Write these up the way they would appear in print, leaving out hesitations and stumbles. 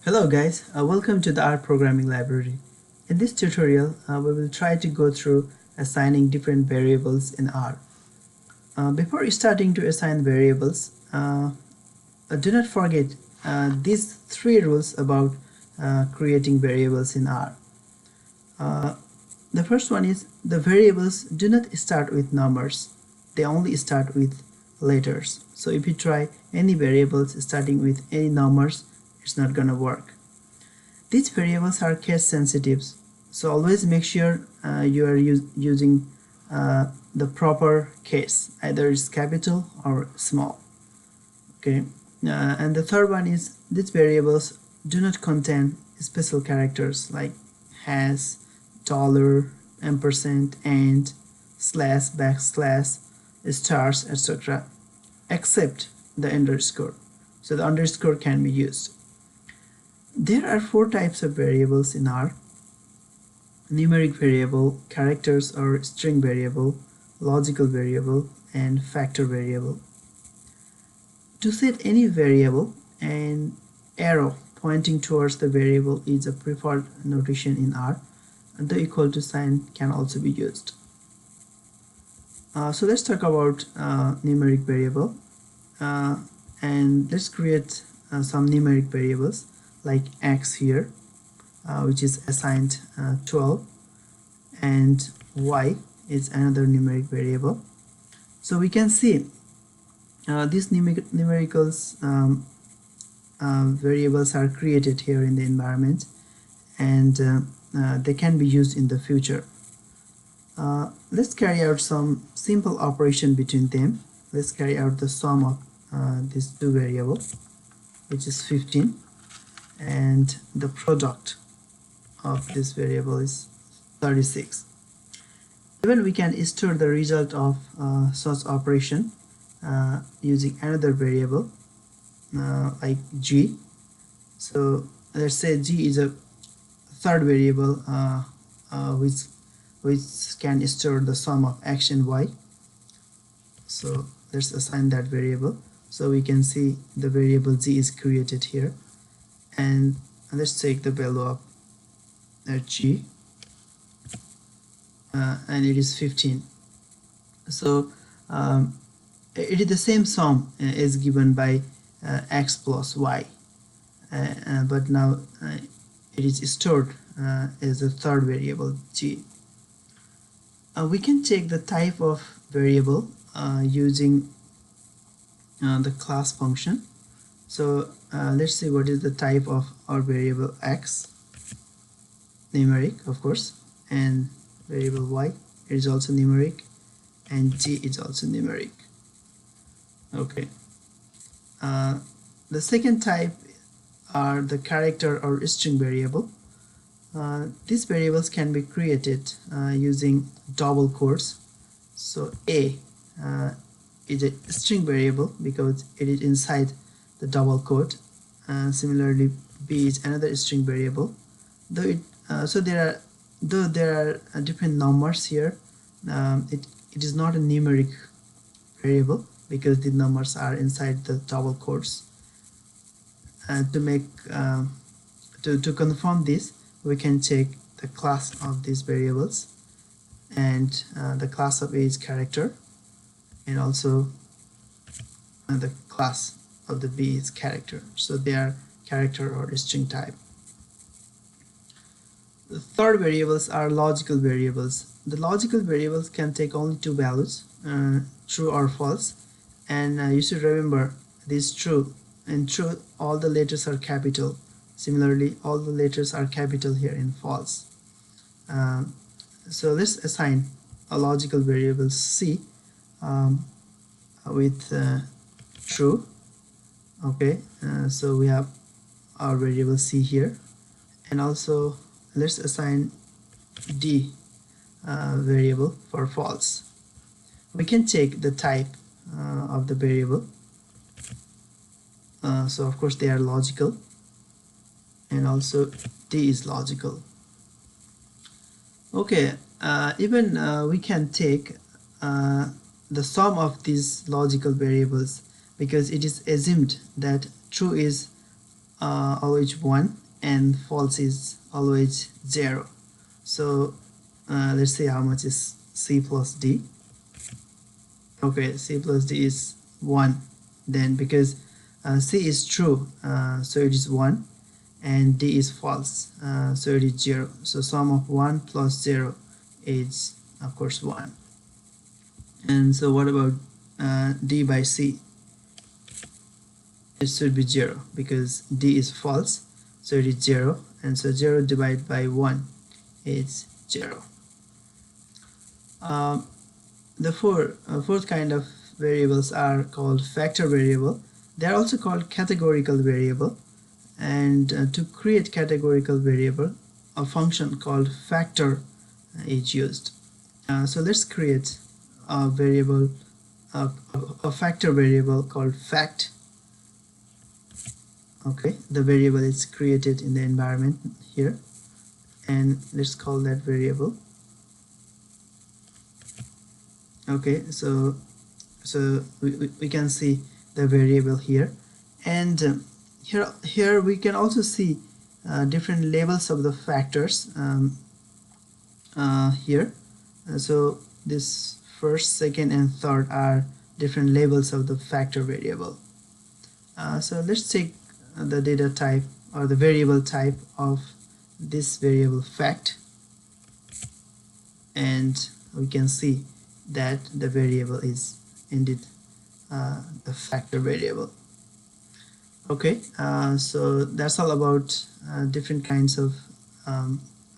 Hello guys, welcome to the R programming library. In this tutorial, we will try to go through assigning different variables in R. Before starting to assign variables, do not forget these three rules about creating variables in R. The first one is the variables do not start with numbers, they only start with letters. So if you try any variables starting with any numbers, it's not gonna work. These variables are case sensitive, so always make sure you are using the proper case, either it's capital or small. Okay, and the third one is these variables do not contain special characters like hash, dollar, ampersand, and slash, backslash, stars, etc., except the underscore. So the underscore can be used. There are four types of variables in R: numeric variable, characters or string variable, logical variable, and factor variable. To set any variable, an arrow pointing towards the variable is a preferred notation in R, and the equal to sign can also be used. So let's talk about numeric variable, and let's create some numeric variables like x here, which is assigned 12, and y is another numeric variable. So we can see these numericals variables are created here in the environment, and they can be used in the future. Let's carry out some simple operation between them. Let's carry out the sum of these two variables, which is 15, and the product of this variable is 36. Even we can store the result of such operation using another variable like g. So let's say g is a third variable which can store the sum of x and y. So let's assign that variable. So we can see the variable g is created here, and let's take the value of g, and it is 15. So it is the same sum as given by x plus y, but now it is stored as a third variable g. We can check the type of variable using the class function. So let's see what is the type of our variable x, numeric of course, and variable y is also numeric, and g is also numeric. Okay, the second type are the character or string variable. These variables can be created using double quotes. So a is a string variable because it is inside the double quote. Similarly, b is another string variable. Though there are different numbers here, it is not a numeric variable because the numbers are inside the double quotes. To confirm this, we can check the class of these variables, and the class of a is character, and also the class of the b is character. So they are character or string type. The third variables are logical variables. The logical variables can take only two values, true or false, and you should remember this true. In true, all the letters are capital. Similarly, all the letters are capital here in false. So let's assign a logical variable c with true. Okay, so we have our variable c here, and also let's assign d variable for false. We can check the type of the variable. So of course they are logical, and also d is logical. Okay, even we can take the sum of these logical variables because it is assumed that true is always 1 and false is always 0. So let's see how much is c plus d. Okay, c plus d is 1 then, because c is true, so it is 1, and d is false, so it is 0. So sum of 1 plus 0 is of course 1. And so what about d by c? It should be 0 because d is false, so it is 0, and so 0 divided by 1 is 0. The fourth kind of variables are called factor variable. They are also called categorical variable, and to create categorical variable, a function called factor is used. So let's create a variable, a factor variable called fact. Okay, the variable is created in the environment here, and let's call that variable. Okay, so we can see the variable here, and here we can also see different labels of the factors here. So this first, second, and third are different labels of the factor variable. So let's take the data type or the variable type of this variable fact, and we can see that the variable is indeed the factor variable. Okay, so that's all about different kinds of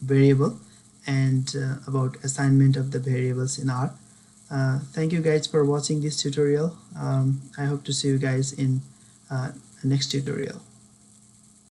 variable and about assignment of the variables in R. Thank you guys for watching this tutorial. I hope to see you guys in next tutorial.